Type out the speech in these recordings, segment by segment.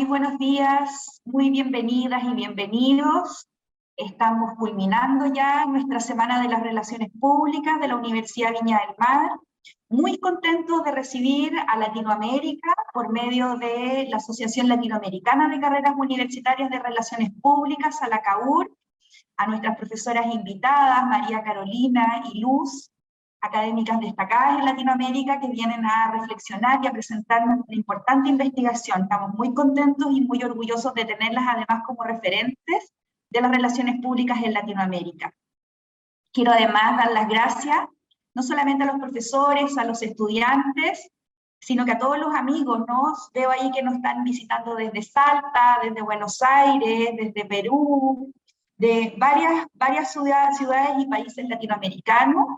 muy buenos días, muy bienvenidas y bienvenidos. Estamos culminando ya nuestra Semana de las Relaciones Públicas de la Universidad Viña del Mar. Muy contentos de recibir a Latinoamérica por medio de la Asociación Latinoamericana de Carreras Universitarias de Relaciones Públicas, a la CAUR, a nuestras profesoras invitadas, María Carolina y Luz, académicas destacadas en Latinoamérica que vienen a reflexionar y a presentarnos una importante investigación. Estamos muy contentos y muy orgullosos de tenerlas además como referentes de las relaciones públicas en Latinoamérica. Quiero además dar las gracias no solamente a los profesores, a los estudiantes, sino que a todos los amigos, ¿no? Veo ahí que nos están visitando desde Salta, desde Buenos Aires, desde Perú, de varias ciudades y países latinoamericanos.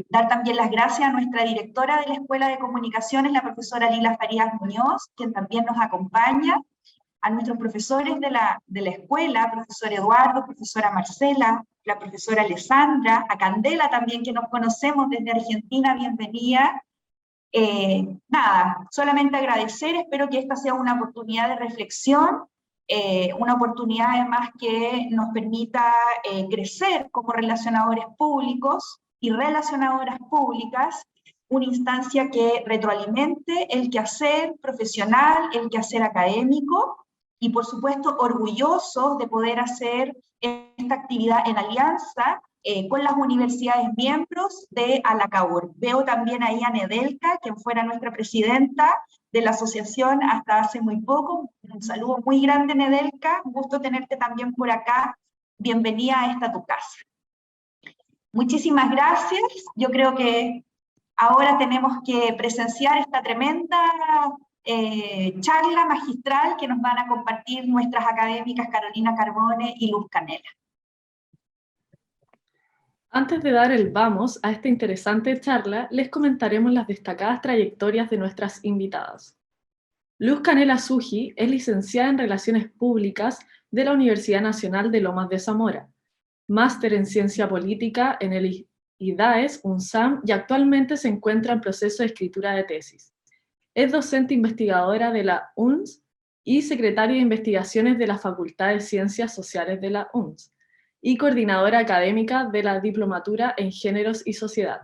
Dar también las gracias a nuestra directora de la Escuela de Comunicaciones, la profesora Lila Farías Muñoz, quien también nos acompaña, a nuestros profesores de la escuela, profesor Eduardo, profesora Marcela, la profesora Alessandra, a Candela también, que nos conocemos desde Argentina, bienvenida. Nada, solamente agradecer, espero que esta sea una oportunidad de reflexión, una oportunidad además que nos permita crecer como relacionadores públicos y relacionadoras públicas, una instancia que retroalimente el quehacer profesional, el quehacer académico, y por supuesto orgullosos de poder hacer esta actividad en alianza con las universidades miembros de ALACAUR. Veo también ahí a Nedelka, quien fuera nuestra presidenta de la asociación hasta hace muy poco. Un saludo muy grande, Nedelka, un gusto tenerte también por acá. Bienvenida a esta tu casa. Muchísimas gracias. Yo creo que ahora tenemos que presenciar esta tremenda charla magistral que nos van a compartir nuestras académicas Carolina Carbone y Luz Canela. Antes de dar el vamos a esta interesante charla, les comentaremos las destacadas trayectorias de nuestras invitadas. Luz Canela Suji es licenciada en Relaciones Públicas de la Universidad Nacional de Lomas de Zamora, máster en Ciencia Política en el IDAES, UNSAM, y actualmente se encuentra en proceso de escritura de tesis. Es docente investigadora de la UNS y secretaria de investigaciones de la Facultad de Ciencias Sociales de la UNS, y coordinadora académica de la Diplomatura en Géneros y Sociedad.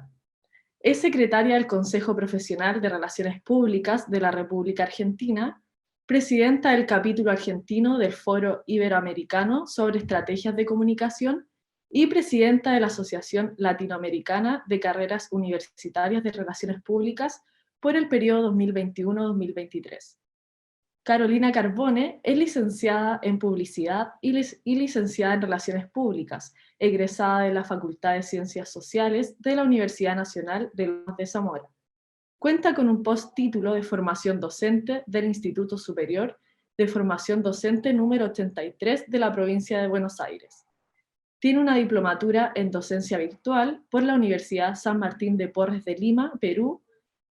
Es secretaria del Consejo Profesional de Relaciones Públicas de la República Argentina, presidenta del capítulo argentino del Foro Iberoamericano sobre Estrategias de Comunicación y presidenta de la Asociación Latinoamericana de Carreras Universitarias de Relaciones Públicas por el periodo 2021-2023. Carolina Carbone es licenciada en Publicidad y licenciada en Relaciones Públicas, egresada de la Facultad de Ciencias Sociales de la Universidad Nacional de Lomas de Zamora. Cuenta con un postítulo de formación docente del Instituto Superior de Formación Docente número 83 de la provincia de Buenos Aires. Tiene una diplomatura en docencia virtual por la Universidad San Martín de Porres de Lima, Perú,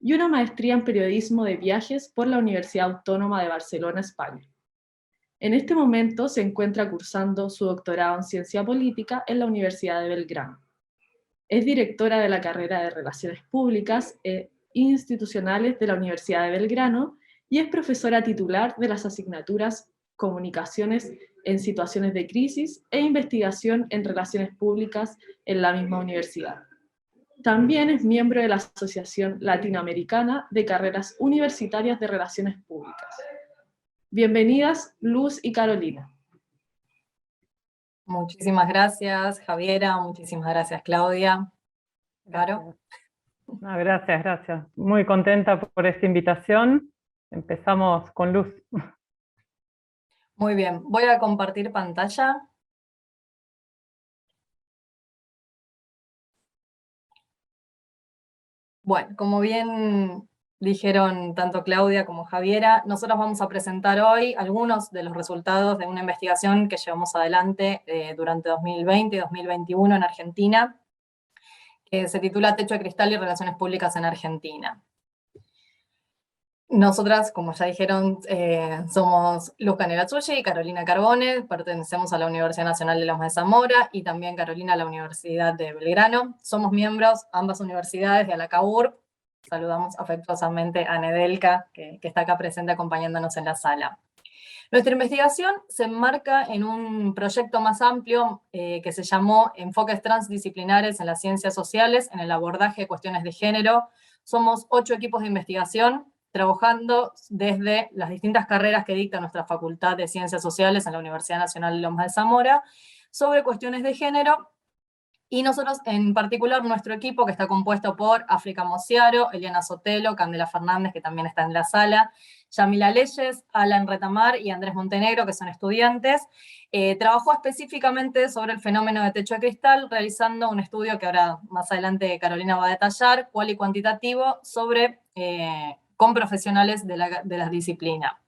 y una maestría en periodismo de viajes por la Universidad Autónoma de Barcelona, España. En este momento se encuentra cursando su doctorado en Ciencia Política en la Universidad de Belgrano. Es directora de la carrera de Relaciones Públicas e Institucionales de la Universidad de Belgrano y es profesora titular de las asignaturas Comunicaciones en Situaciones de Crisis e Investigación en Relaciones Públicas en la misma universidad. También es miembro de la Asociación Latinoamericana de Carreras Universitarias de Relaciones Públicas. Bienvenidas, Luz y Carolina. Muchísimas gracias, Javiera. Muchísimas gracias, Claudia. Caro. No, gracias. Muy contenta por esta invitación. Empezamos con Luz. Muy bien, voy a compartir pantalla. Bueno, como bien dijeron tanto Claudia como Javiera, nosotros vamos a presentar hoy algunos de los resultados de una investigación que llevamos adelante durante 2020 y 2021 en Argentina, que se titula Techo de Cristal y Relaciones Públicas en Argentina. Nosotras, como ya dijeron, somos Luz Canela Suji y Carolina Carbone, pertenecemos a la Universidad Nacional de Lomas de Zamora y también Carolina a la Universidad de Belgrano. Somos miembros, ambas universidades, de ALACAUR. Saludamos afectuosamente a Nedelka, que está acá presente acompañándonos en la sala. Nuestra investigación se enmarca en un proyecto más amplio que se llamó Enfoques Transdisciplinares en las Ciencias Sociales en el abordaje de cuestiones de género. Somos 8 equipos de investigación trabajando desde las distintas carreras que dicta nuestra Facultad de Ciencias Sociales en la Universidad Nacional de Lomas de Zamora sobre cuestiones de género. Y nosotros, en particular, nuestro equipo, que está compuesto por África Mosiaro, Eliana Sotelo, Candela Fernández, que también está en la sala, Yamila Leyes, Alan Retamar y Andrés Montenegro, que son estudiantes, trabajó específicamente sobre el fenómeno de techo de cristal, realizando un estudio que ahora más adelante Carolina va a detallar, cual y cuantitativo, sobre, con profesionales de la disciplina.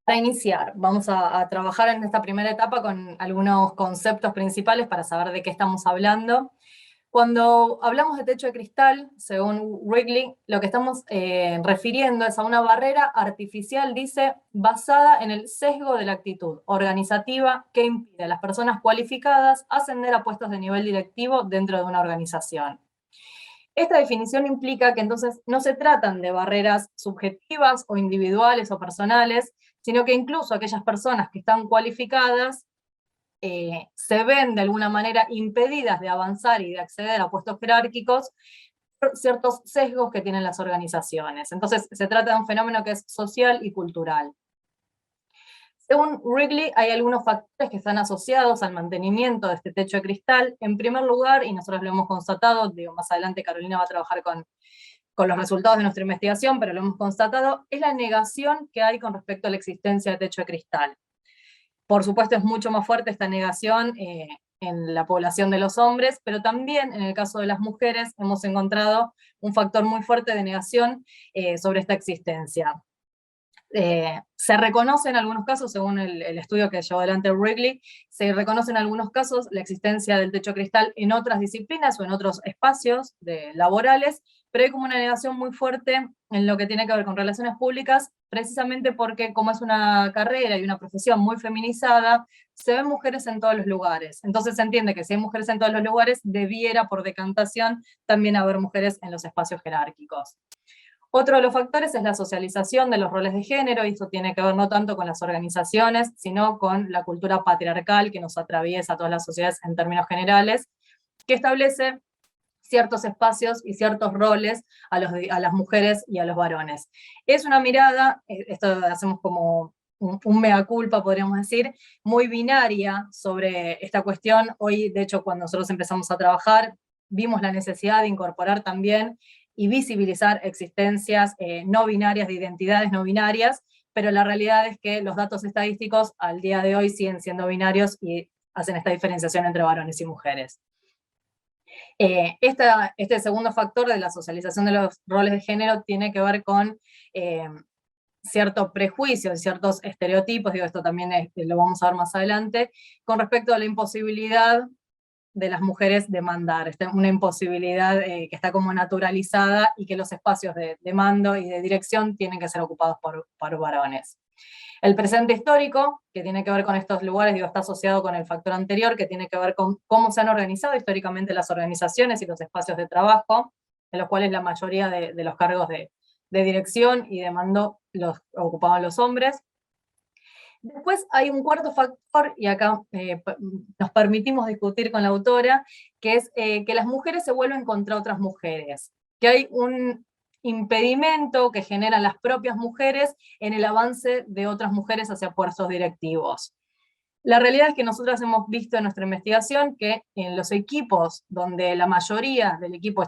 Para iniciar, vamos a trabajar en esta primera etapa con algunos conceptos principales para saber de qué estamos hablando. Cuando hablamos de techo de cristal, según Wrigley, lo que estamos refiriendo es a una barrera artificial, dice, basada en el sesgo de la actitud organizativa que impide a las personas cualificadas ascender a puestos de nivel directivo dentro de una organización. Esta definición implica que entonces no se tratan de barreras subjetivas o individuales o personales, sino que incluso aquellas personas que están cualificadas se ven de alguna manera impedidas de avanzar y de acceder a puestos jerárquicos por ciertos sesgos que tienen las organizaciones. Entonces se trata de un fenómeno que es social y cultural. Según Wrigley, hay algunos factores que están asociados al mantenimiento de este techo de cristal. En primer lugar, y nosotros lo hemos constatado, digo, más adelante Carolina va a trabajar con los resultados de nuestra investigación, pero lo hemos constatado, es la negación que hay con respecto a la existencia de techo de cristal. Por supuesto es mucho más fuerte esta negación en la población de los hombres, pero también en el caso de las mujeres hemos encontrado un factor muy fuerte de negación sobre esta existencia. Se reconoce en algunos casos, según el estudio que llevó adelante Wrigley, se reconoce en algunos casos la existencia del techo de cristal en otras disciplinas o en otros espacios laborales, pero hay como una negación muy fuerte en lo que tiene que ver con relaciones públicas, precisamente porque como es una carrera y una profesión muy feminizada, se ven mujeres en todos los lugares. Entonces se entiende que si hay mujeres en todos los lugares, debiera por decantación también haber mujeres en los espacios jerárquicos. Otro de los factores es la socialización de los roles de género, y esto tiene que ver no tanto con las organizaciones, sino con la cultura patriarcal que nos atraviesa a todas las sociedades en términos generales, que establece ciertos espacios y ciertos roles a las mujeres y a los varones. Es una mirada, esto hacemos como un mea culpa, podríamos decir, muy binaria sobre esta cuestión. Hoy, de hecho, cuando nosotros empezamos a trabajar, vimos la necesidad de incorporar también y visibilizar existencias no binarias, de identidades no binarias, pero la realidad es que los datos estadísticos al día de hoy siguen siendo binarios y hacen esta diferenciación entre varones y mujeres. Este segundo factor de la socialización de los roles de género tiene que ver con cierto prejuicio y ciertos estereotipos, digo, esto también lo vamos a ver más adelante, con respecto a la imposibilidad de las mujeres de mandar, una imposibilidad que está como naturalizada y que los espacios de mando y de dirección tienen que ser ocupados por varones. El presente histórico, que tiene que ver con estos lugares, digo, está asociado con el factor anterior, que tiene que ver con cómo se han organizado históricamente las organizaciones y los espacios de trabajo, en los cuales la mayoría de los cargos de dirección y de mando los ocupaban los hombres. Después hay un cuarto factor, y acá nos permitimos discutir con la autora, que es que las mujeres se vuelven contra otras mujeres, que hay un impedimento que generan las propias mujeres en el avance de otras mujeres hacia puestos directivos. La realidad es que nosotras hemos visto en nuestra investigación que en los equipos donde la mayoría del equipo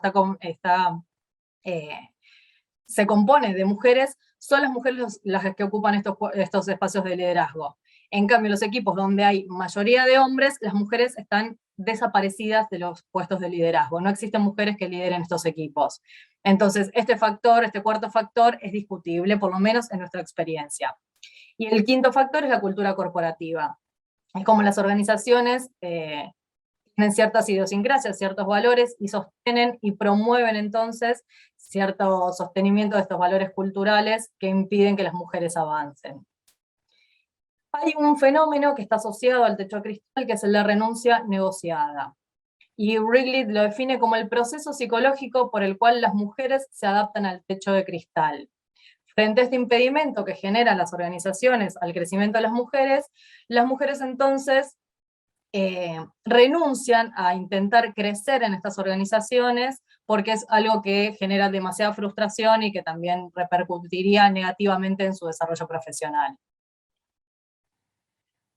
se compone de mujeres, son las mujeres las que ocupan estos espacios de liderazgo. En cambio, los equipos donde hay mayoría de hombres, las mujeres están desaparecidas de los puestos de liderazgo. No existen mujeres que lideren estos equipos. Entonces, este cuarto factor, es discutible, por lo menos en nuestra experiencia. Y el quinto factor es la cultura corporativa. Es como las organizaciones tienen ciertas idiosincrasias, ciertos valores, y sostienen y promueven entonces cierto sostenimiento de estos valores culturales que impiden que las mujeres avancen. Hay un fenómeno que está asociado al techo de cristal, que es el de renuncia negociada. Y Wrigley lo define como el proceso psicológico por el cual las mujeres se adaptan al techo de cristal. Frente a este impedimento que generan las organizaciones al crecimiento de las mujeres entonces renuncian a intentar crecer en estas organizaciones porque es algo que genera demasiada frustración y que también repercutiría negativamente en su desarrollo profesional.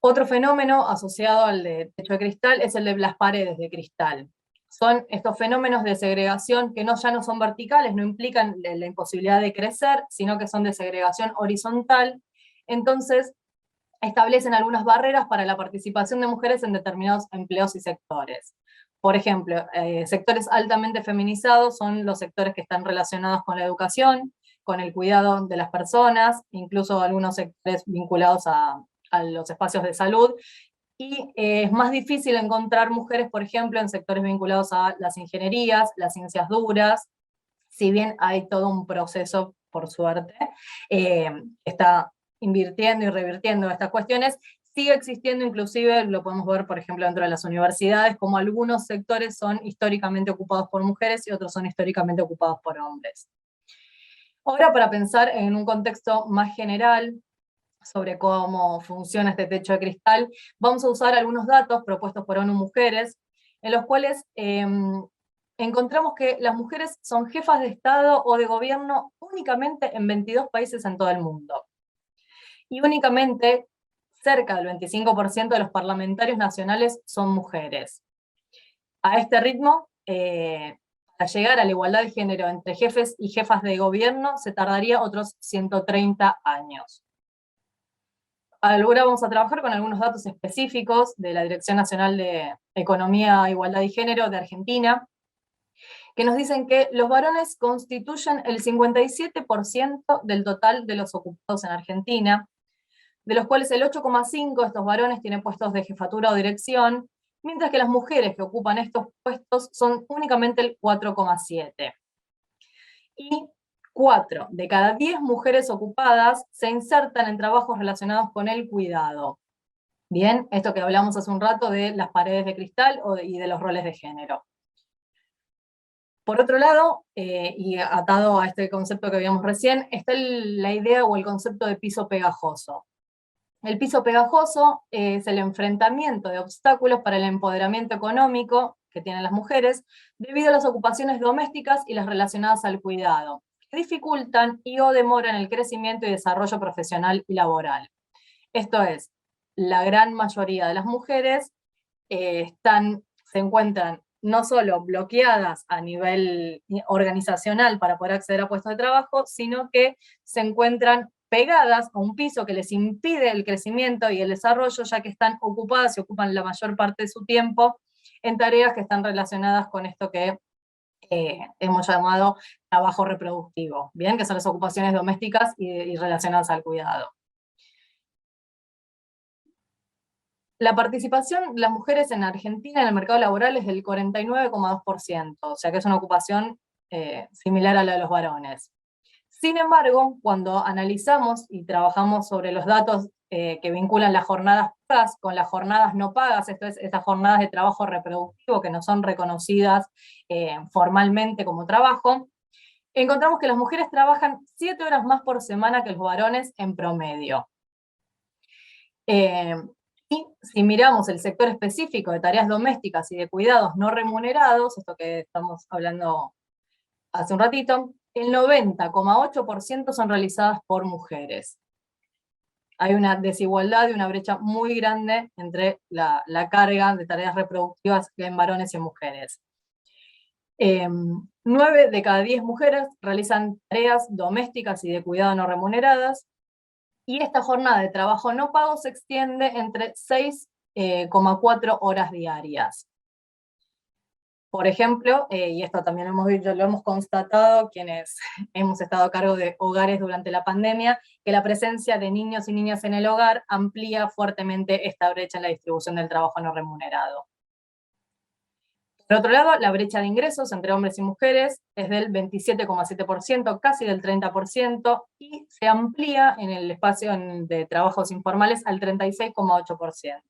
Otro fenómeno asociado al de techo de cristal es el de las paredes de cristal. Son estos fenómenos de segregación que ya no son verticales, no implican la imposibilidad de crecer, sino que son de segregación horizontal. Entonces, establecen algunas barreras para la participación de mujeres en determinados empleos y sectores. Por ejemplo, sectores altamente feminizados son los sectores que están relacionados con la educación, con el cuidado de las personas, incluso algunos sectores vinculados a los espacios de salud, y es más difícil encontrar mujeres, por ejemplo, en sectores vinculados a las ingenierías, las ciencias duras, si bien hay todo un proceso, por suerte, está invirtiendo y revirtiendo estas cuestiones, sigue existiendo, inclusive lo podemos ver, por ejemplo, dentro de las universidades, como algunos sectores son históricamente ocupados por mujeres y otros son históricamente ocupados por hombres. Ahora, para pensar en un contexto más general sobre cómo funciona este techo de cristal, vamos a usar algunos datos propuestos por ONU Mujeres, en los cuales encontramos que las mujeres son jefas de Estado o de gobierno únicamente en 22 países en todo el mundo. Y únicamente cerca del 25% de los parlamentarios nacionales son mujeres. A este ritmo, para llegar a la igualdad de género entre jefes y jefas de gobierno, se tardaría otros 130 años. Ahora vamos a trabajar con algunos datos específicos de la Dirección Nacional de Economía, Igualdad y Género de Argentina, que nos dicen que los varones constituyen el 57% del total de los ocupados en Argentina, de los cuales el 8,5% de estos varones tienen puestos de jefatura o dirección, mientras que las mujeres que ocupan estos puestos son únicamente el 4,7%. Y 4 de cada 10 mujeres ocupadas se insertan en trabajos relacionados con el cuidado. Bien, esto que hablamos hace un rato de las paredes de cristal y de los roles de género. Por otro lado, y atado a este concepto que habíamos recién, está la idea o el concepto de piso pegajoso. El piso pegajoso es el enfrentamiento de obstáculos para el empoderamiento económico que tienen las mujeres debido a las ocupaciones domésticas y las relacionadas al cuidado, que dificultan y o demoran el crecimiento y desarrollo profesional y laboral. Esto es, la gran mayoría de las mujeres se encuentran no solo bloqueadas a nivel organizacional para poder acceder a puestos de trabajo, sino que se encuentran pegadas a un piso que les impide el crecimiento y el desarrollo, ya que están ocupadas y ocupan la mayor parte de su tiempo en tareas que están relacionadas con esto que hemos llamado trabajo reproductivo, ¿bien? Que son las ocupaciones domésticas y relacionadas al cuidado. La participación de las mujeres en Argentina en el mercado laboral es del 49,2%, o sea que es una ocupación similar a la de los varones. Sin embargo, cuando analizamos y trabajamos sobre los datos que vinculan las jornadas pagas con las jornadas no pagas, esto es, estas jornadas de trabajo reproductivo que no son reconocidas formalmente como trabajo, encontramos que las mujeres trabajan 7 horas más por semana que los varones en promedio. Y si miramos el sector específico de tareas domésticas y de cuidados no remunerados, esto que estamos hablando hace un ratito, el 90,8% son realizadas por mujeres. Hay una desigualdad y una brecha muy grande entre la carga de tareas reproductivas en varones y en mujeres. 9 de cada 10 mujeres realizan tareas domésticas y de cuidado no remuneradas, y esta jornada de trabajo no pago se extiende entre 6,4 horas diarias. Por ejemplo, y esto también lo hemos constatado quienes hemos estado a cargo de hogares durante la pandemia, que la presencia de niños y niñas en el hogar amplía fuertemente esta brecha en la distribución del trabajo no remunerado. Por otro lado, la brecha de ingresos entre hombres y mujeres es del 27,7%, casi del 30%, y se amplía en el espacio de trabajos informales al 36,8%.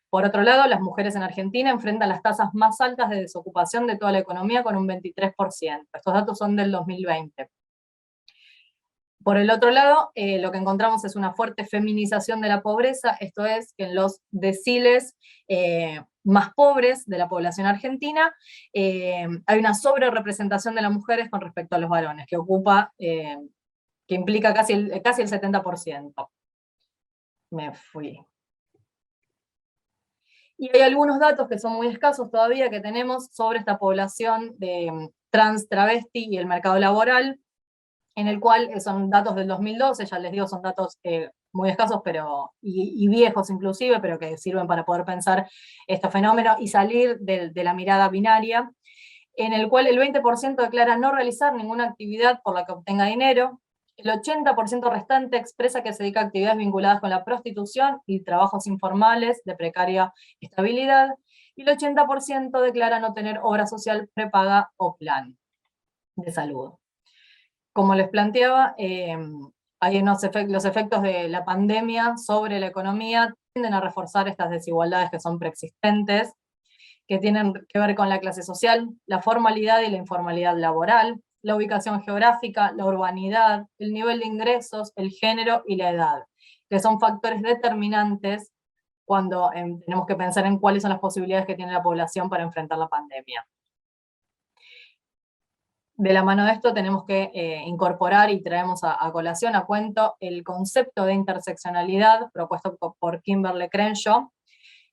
Por otro lado, las mujeres en Argentina enfrentan las tasas más altas de desocupación de toda la economía con un 23%. Estos datos son del 2020. Por el otro lado, lo que encontramos es una fuerte feminización de la pobreza, esto es, que en los deciles más pobres de la población argentina hay una sobrerepresentación de las mujeres con respecto a los varones, que implica casi el 70%. Me fui. Y hay algunos datos que son muy escasos todavía que tenemos sobre esta población de trans, travesti y el mercado laboral, en el cual son datos del 2012, ya les digo, son datos muy escasos y viejos inclusive, pero que sirven para poder pensar este fenómeno y salir de la mirada binaria, en el cual el 20% declara no realizar ninguna actividad por la que obtenga dinero, el 80% restante expresa que se dedica a actividades vinculadas con la prostitución y trabajos informales de precaria estabilidad, y el 80% declara no tener obra social prepaga o plan de salud. Como les planteaba, hay los efectos de la pandemia sobre la economía tienden a reforzar estas desigualdades que son preexistentes, que tienen que ver con la clase social, la formalidad y la informalidad laboral, la ubicación geográfica, la urbanidad, el nivel de ingresos, el género y la edad, que son factores determinantes cuando tenemos que pensar en cuáles son las posibilidades que tiene la población para enfrentar la pandemia. De la mano de esto tenemos que incorporar y traemos a colación, a cuento, el concepto de interseccionalidad propuesto por Kimberly Crenshaw,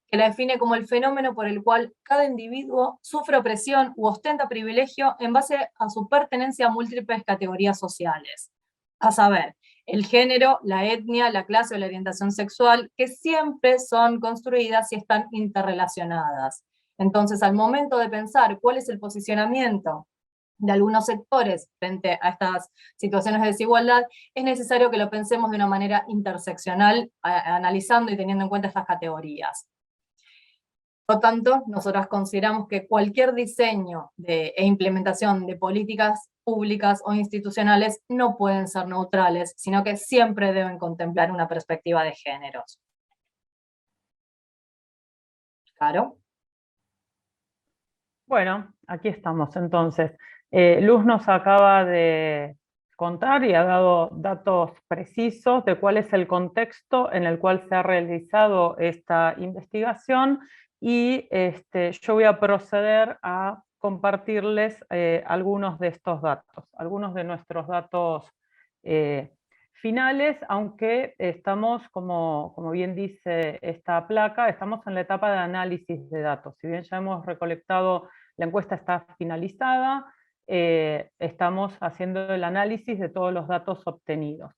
que la define como el fenómeno por el cual cada individuo sufre opresión u ostenta privilegio en base a su pertenencia a múltiples categorías sociales, a saber, el género, la etnia, la clase o la orientación sexual, que siempre son construidas y están interrelacionadas. Entonces, al momento de pensar cuál es el posicionamiento de algunos sectores frente a estas situaciones de desigualdad, es necesario que lo pensemos de una manera interseccional, analizando y teniendo en cuenta estas categorías. Por lo tanto, nosotras consideramos que cualquier diseño e implementación de políticas públicas o institucionales no pueden ser neutrales, sino que siempre deben contemplar una perspectiva de géneros. ¿Claro? Bueno, aquí estamos entonces. Luz nos acaba de contar y ha dado datos precisos de cuál es el contexto en el cual se ha realizado esta investigación y yo voy a proceder a compartirles algunos de estos datos, algunos de nuestros datos finales, aunque estamos, como bien dice esta placa, estamos en la etapa de análisis de datos. Si bien ya hemos recolectado, la encuesta está finalizada, estamos haciendo el análisis de todos los datos obtenidos.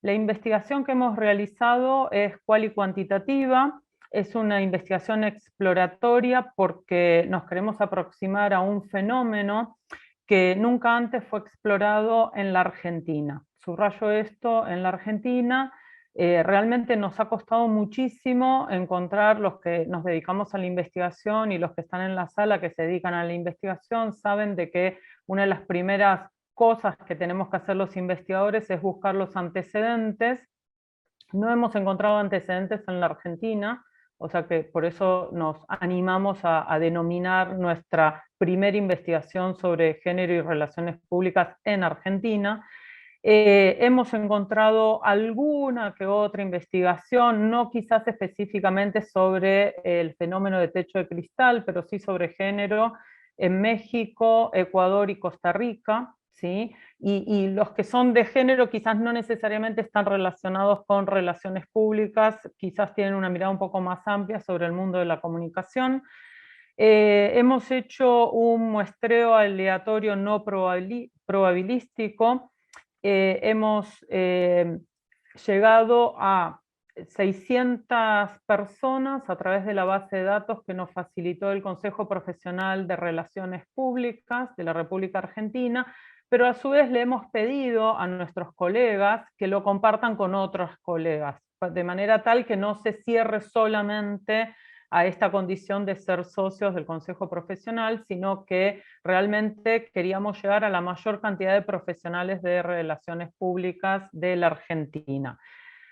La investigación que hemos realizado es cual y cuantitativa, es una investigación exploratoria porque nos queremos aproximar a un fenómeno que nunca antes fue explorado en la Argentina. Subrayo esto, en la Argentina realmente nos ha costado muchísimo encontrar los que nos dedicamos a la investigación, y los que están en la sala que se dedican a la investigación saben de que una de las primeras cosas que tenemos que hacer los investigadores es buscar los antecedentes. No hemos encontrado antecedentes en la Argentina, o sea que por eso nos animamos a denominar nuestra primera investigación sobre género y relaciones públicas en Argentina. Hemos encontrado alguna que otra investigación, no quizás específicamente sobre el fenómeno de techo de cristal, pero sí sobre género en México, Ecuador y Costa Rica, ¿sí? Y los que son de género quizás no necesariamente están relacionados con relaciones públicas, quizás tienen una mirada un poco más amplia sobre el mundo de la comunicación. Hemos hecho un muestreo aleatorio no probabilístico. Hemos llegado a 600 personas a través de la base de datos que nos facilitó el Consejo Profesional de Relaciones Públicas de la República Argentina, pero a su vez le hemos pedido a nuestros colegas que lo compartan con otros colegas, de manera tal que no se cierre solamente a esta condición de ser socios del Consejo Profesional, sino que realmente queríamos llegar a la mayor cantidad de profesionales de relaciones públicas de la Argentina.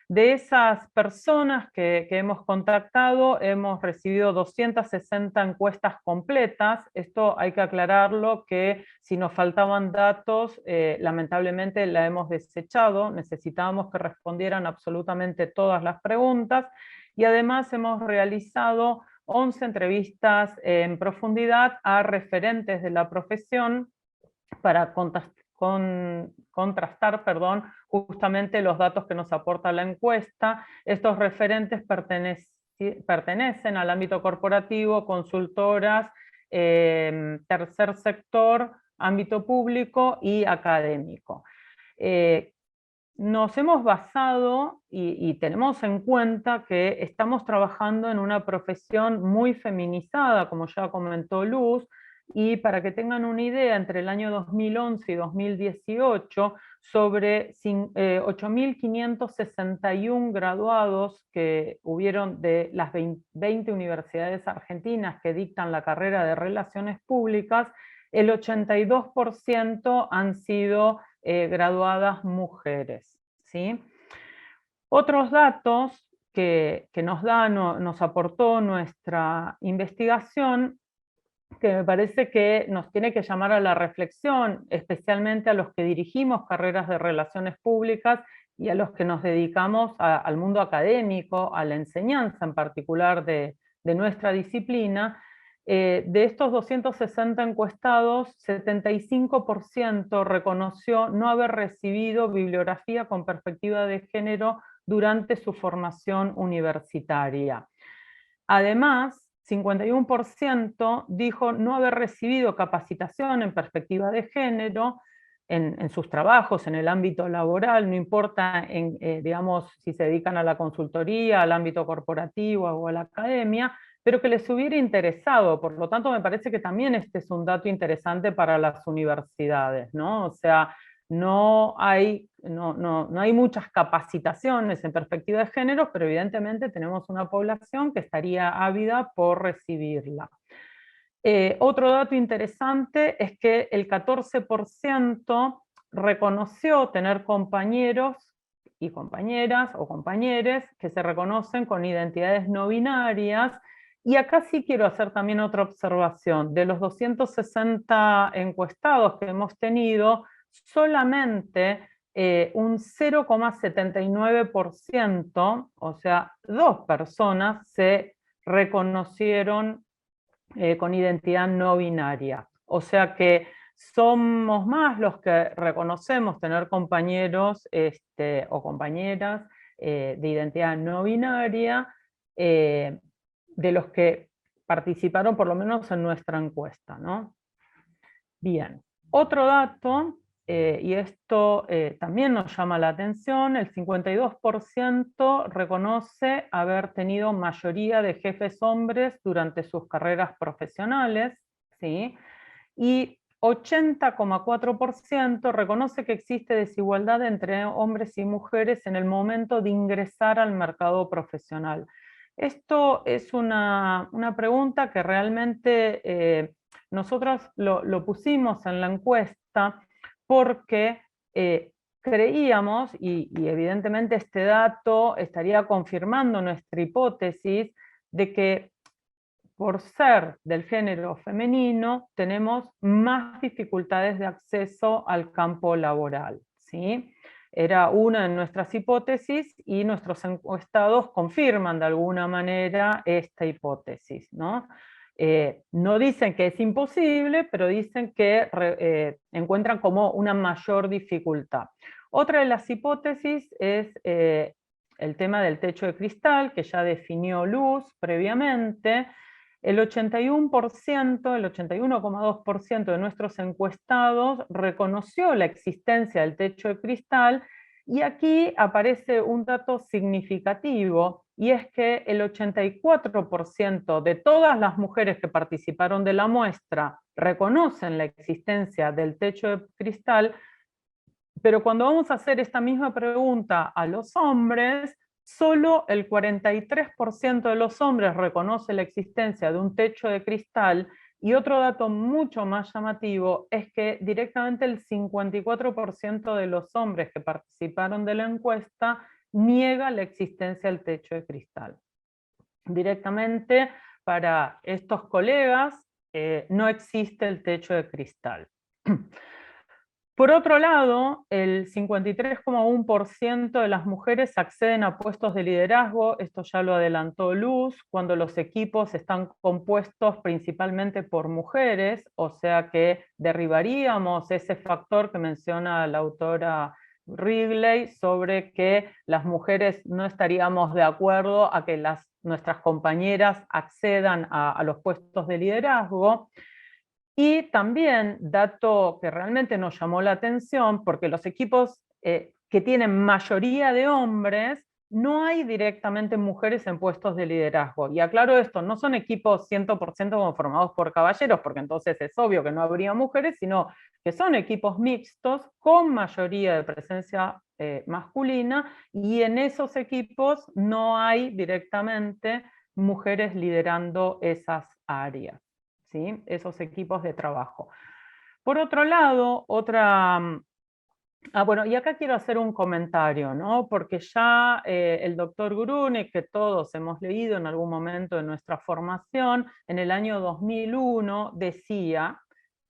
De esas personas que hemos contactado, hemos recibido 260 encuestas completas. Esto hay que aclararlo, que si nos faltaban datos, lamentablemente la hemos desechado. Necesitábamos que respondieran absolutamente todas las preguntas. Y además hemos realizado 11 entrevistas en profundidad a referentes de la profesión para contrastar, justamente los datos que nos aporta la encuesta. Estos referentes pertenecen al ámbito corporativo, consultoras, tercer sector, ámbito público y académico. Nos hemos basado y tenemos en cuenta que estamos trabajando en una profesión muy feminizada, como ya comentó Luz, y para que tengan una idea, entre el año 2011 y 2018, sobre 8.561 graduados que hubieron de las 20 universidades argentinas que dictan la carrera de Relaciones Públicas, el 82% han sido graduadas mujeres, ¿sí? Otros datos que nos aportó nuestra investigación, que me parece que nos tiene que llamar a la reflexión, especialmente a los que dirigimos carreras de relaciones públicas y a los que nos dedicamos al mundo académico, a la enseñanza en particular de nuestra disciplina. De estos 260 encuestados, 75% reconoció no haber recibido bibliografía con perspectiva de género durante su formación universitaria. Además, 51% dijo no haber recibido capacitación en perspectiva de género en sus trabajos, en el ámbito laboral, no importa digamos, si se dedican a la consultoría, al ámbito corporativo o a la academia, pero que les hubiera interesado. Por lo tanto, me parece que también este es un dato interesante para las universidades, ¿no? O sea, no hay muchas capacitaciones en perspectiva de género, pero evidentemente tenemos una población que estaría ávida por recibirla. Otro dato interesante es que el 14% reconoció tener compañeros y compañeras o compañeres que se reconocen con identidades no binarias. Y acá sí quiero hacer también otra observación. De los 260 encuestados que hemos tenido, solamente un 0,79%, o sea, 2 personas se reconocieron con identidad no binaria. O sea que somos más los que reconocemos tener compañeros o compañeras de identidad no binaria de los que participaron por lo menos en nuestra encuesta, ¿no? Bien, otro dato, y esto también nos llama la atención, el 52% reconoce haber tenido mayoría de jefes hombres durante sus carreras profesionales, ¿sí? Y 80,4% reconoce que existe desigualdad entre hombres y mujeres en el momento de ingresar al mercado profesional. Esto es una pregunta que realmente nosotros lo pusimos en la encuesta porque creíamos, y evidentemente este dato estaría confirmando nuestra hipótesis, de que por ser del género femenino tenemos más dificultades de acceso al campo laboral, ¿sí? Era una de nuestras hipótesis y nuestros encuestados confirman de alguna manera esta hipótesis, ¿no? No dicen que es imposible, pero dicen que encuentran como una mayor dificultad. Otra de las hipótesis es el tema del techo de cristal, que ya definió Luz previamente. El 81%, el 81,2% de nuestros encuestados reconoció la existencia del techo de cristal, y aquí aparece un dato significativo, y es que el 84% de todas las mujeres que participaron de la muestra reconocen la existencia del techo de cristal, pero cuando vamos a hacer esta misma pregunta a los hombres, solo el 43% de los hombres reconoce la existencia de un techo de cristal, y otro dato mucho más llamativo es que directamente el 54% de los hombres que participaron de la encuesta niega la existencia del techo de cristal. Directamente para estos colegas no existe el techo de cristal. Por otro lado, el 53,1% de las mujeres acceden a puestos de liderazgo, esto ya lo adelantó Luz, cuando los equipos están compuestos principalmente por mujeres, o sea que derribaríamos ese factor que menciona la autora Wrigley sobre que las mujeres no estaríamos de acuerdo a que nuestras compañeras accedan a los puestos de liderazgo. Y también, dato que realmente nos llamó la atención, porque los equipos que tienen mayoría de hombres, no hay directamente mujeres en puestos de liderazgo. Y aclaro esto, no son equipos 100% conformados por caballeros, porque entonces es obvio que no habría mujeres, sino que son equipos mixtos con mayoría de presencia masculina, y en esos equipos no hay directamente mujeres liderando esas áreas. ¿Sí? Esos equipos de trabajo. Por otro lado, bueno, y acá quiero hacer un comentario, ¿no? Porque ya el doctor Grunig, que todos hemos leído en algún momento de nuestra formación, en el año 2001 decía,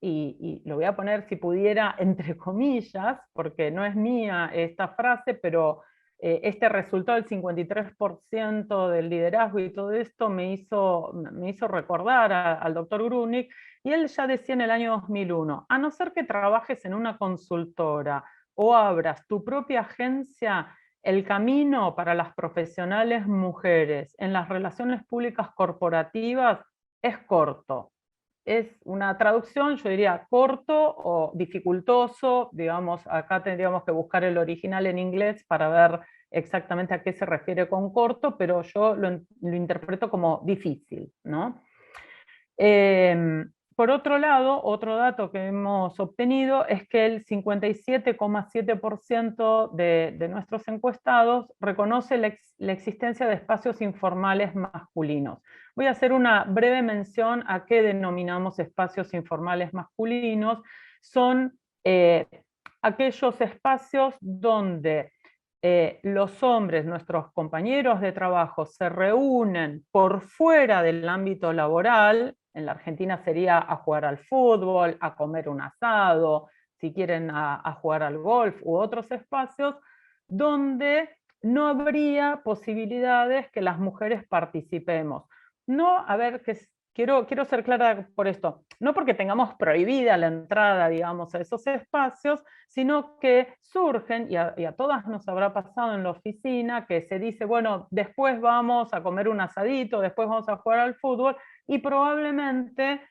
y lo voy a poner si pudiera entre comillas, porque no es mía esta frase, pero este resultado del 53% del liderazgo y todo esto me hizo recordar al doctor Grunig, y él ya decía en el año 2001, a no ser que trabajes en una consultora o abras tu propia agencia, el camino para las profesionales mujeres en las relaciones públicas corporativas es corto. Es una traducción, yo diría corto o dificultoso, digamos, acá tendríamos que buscar el original en inglés para ver exactamente a qué se refiere con corto, pero yo lo interpreto como difícil, ¿no? Por otro lado, otro dato que hemos obtenido es que el 57,7% de nuestros encuestados reconoce la existencia de espacios informales masculinos. Voy a hacer una breve mención a qué denominamos espacios informales masculinos. Son aquellos espacios donde los hombres, nuestros compañeros de trabajo, se reúnen por fuera del ámbito laboral. En la Argentina sería a jugar al fútbol, a comer un asado, si quieren a jugar al golf u otros espacios, donde no habría posibilidades que las mujeres participemos. No, a ver, quiero ser clara por esto, no porque tengamos prohibida la entrada, digamos, a esos espacios, sino que surgen, y a todas nos habrá pasado en la oficina, que se dice, bueno, después vamos a comer un asadito, después vamos a jugar al fútbol, y probablemente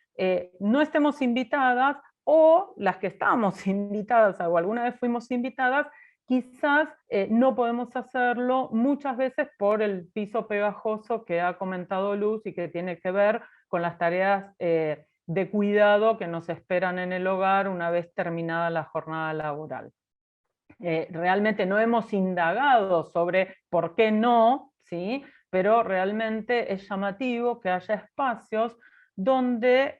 no estemos invitadas, o las que estamos invitadas, o alguna vez fuimos invitadas, quizás no podemos hacerlo muchas veces por el piso pegajoso que ha comentado Luz y que tiene que ver con las tareas de cuidado que nos esperan en el hogar una vez terminada la jornada laboral. Realmente no hemos indagado sobre por qué no, ¿sí? Pero realmente es llamativo que haya espacios donde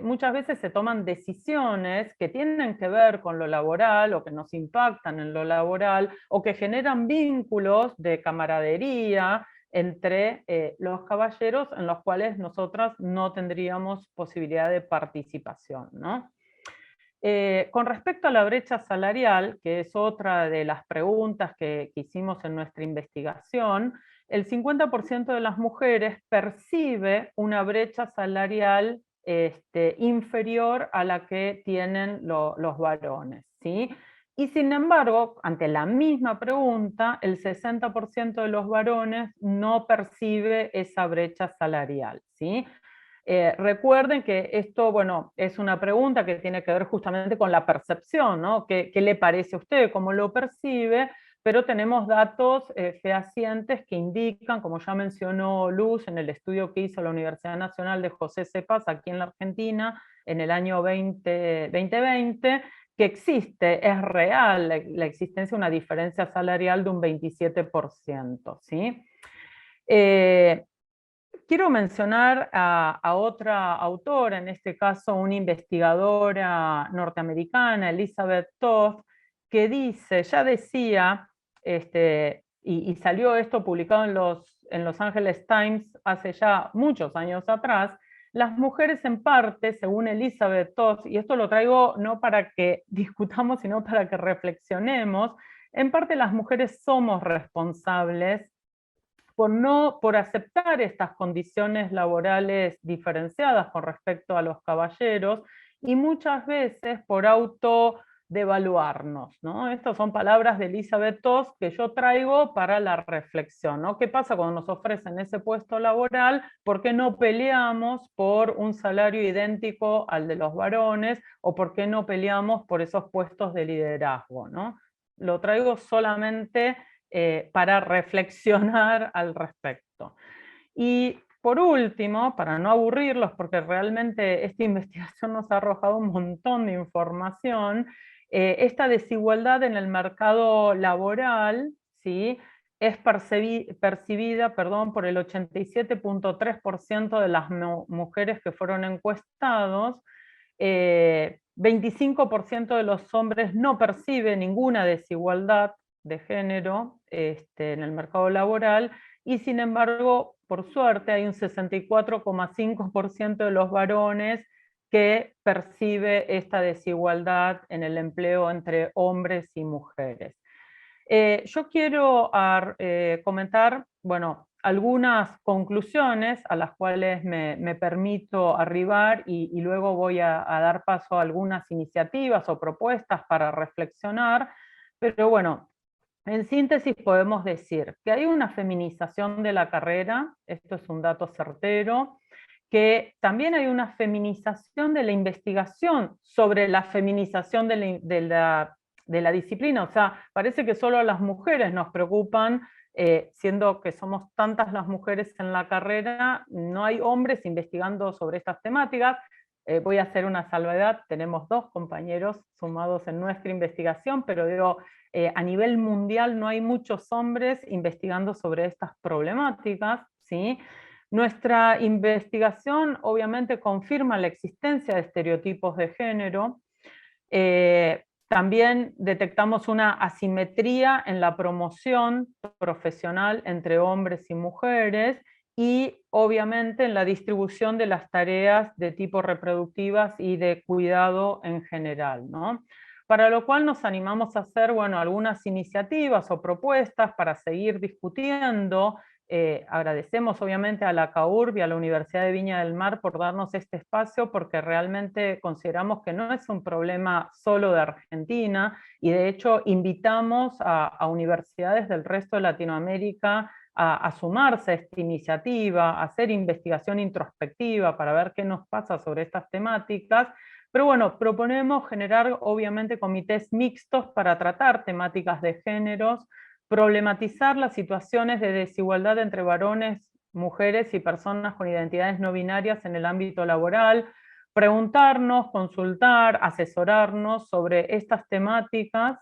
muchas veces se toman decisiones que tienen que ver con lo laboral o que nos impactan en lo laboral o que generan vínculos de camaradería entre los caballeros en los cuales nosotras no tendríamos posibilidad de participación, ¿no? Con respecto a la brecha salarial, que es otra de las preguntas que hicimos en nuestra investigación, el 50% de las mujeres percibe una brecha salarial inferior a la que tienen los varones, ¿sí? Y sin embargo, ante la misma pregunta, el 60% de los varones no percibe esa brecha salarial, ¿sí? Recuerden que esto, bueno, es una pregunta que tiene que ver justamente con la percepción, ¿no? ¿Qué le parece a usted? ¿Cómo lo percibe? Pero tenemos datos fehacientes que indican, como ya mencionó Luz en el estudio que hizo la Universidad Nacional de José Cepaz aquí en la Argentina en el año 2020, que existe, es real la existencia de una diferencia salarial de un 27%, ¿sí? Quiero mencionar a otra autora, en este caso una investigadora norteamericana, Elizabeth Toth, que dice, ya decía y salió esto publicado en Los Angeles Times hace ya muchos años atrás, las mujeres en parte, según Elizabeth Toth, y esto lo traigo no para que discutamos, sino para que reflexionemos, en parte las mujeres somos responsables por aceptar estas condiciones laborales diferenciadas con respecto a los caballeros, y muchas veces por autodevaluarnos, ¿no? Estas son palabras de Elizabeth Toth que yo traigo para la reflexión, ¿no? ¿Qué pasa cuando nos ofrecen ese puesto laboral? ¿Por qué no peleamos por un salario idéntico al de los varones? ¿O por qué no peleamos por esos puestos de liderazgo, ¿no? Lo traigo solamente para reflexionar al respecto. Y por último, para no aburrirlos, porque realmente esta investigación nos ha arrojado un montón de información, esta desigualdad en el mercado laboral, ¿sí?, es percibida por el 87.3% de las mujeres que fueron encuestados. 25% de los hombres no percibe ninguna desigualdad de género en el mercado laboral, y sin embargo, por suerte, hay un 64,5% de los varones que percibe esta desigualdad en el empleo entre hombres y mujeres. Yo quiero comentar, bueno, algunas conclusiones a las cuales me permito arribar, y luego voy a dar paso a algunas iniciativas o propuestas para reflexionar, pero bueno, en síntesis podemos decir que hay una feminización de la carrera, esto es un dato certero, que también hay una feminización de la investigación sobre la feminización de la disciplina. O sea, parece que solo a las mujeres nos preocupan, siendo que somos tantas las mujeres en la carrera, no hay hombres investigando sobre estas temáticas. Voy a hacer una salvedad, tenemos 2 compañeros sumados en nuestra investigación, pero digo, a nivel mundial no hay muchos hombres investigando sobre estas problemáticas, ¿sí? Nuestra investigación obviamente confirma la existencia de estereotipos de género. También detectamos una asimetría en la promoción profesional entre hombres y mujeres, y obviamente en la distribución de las tareas de tipo reproductivas y de cuidado en general, ¿no? Para lo cual nos animamos a hacer, bueno, algunas iniciativas o propuestas para seguir discutiendo. Agradecemos obviamente a la CAURB y a la Universidad de Viña del Mar por darnos este espacio, porque realmente consideramos que no es un problema solo de Argentina, y de hecho invitamos a universidades del resto de Latinoamérica a sumarse a esta iniciativa, a hacer investigación introspectiva para ver qué nos pasa sobre estas temáticas. Pero bueno, proponemos generar obviamente comités mixtos para tratar temáticas de géneros, problematizar las situaciones de desigualdad entre varones, mujeres y personas con identidades no binarias en el ámbito laboral, preguntarnos, consultar, asesorarnos sobre estas temáticas,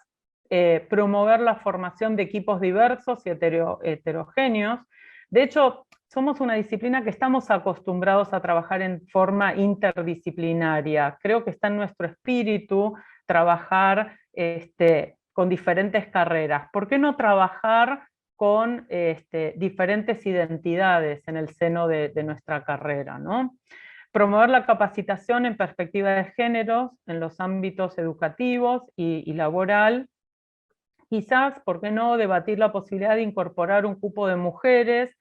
promover la formación de equipos diversos y heterogéneos. De hecho, somos una disciplina que estamos acostumbrados a trabajar en forma interdisciplinaria. Creo que está en nuestro espíritu trabajar con diferentes carreras. ¿Por qué no trabajar con diferentes identidades en el seno de nuestra carrera, ¿no? Promover la capacitación en perspectiva de géneros en los ámbitos educativos y laboral. Quizás, ¿por qué no debatir la posibilidad de incorporar un cupo de mujeres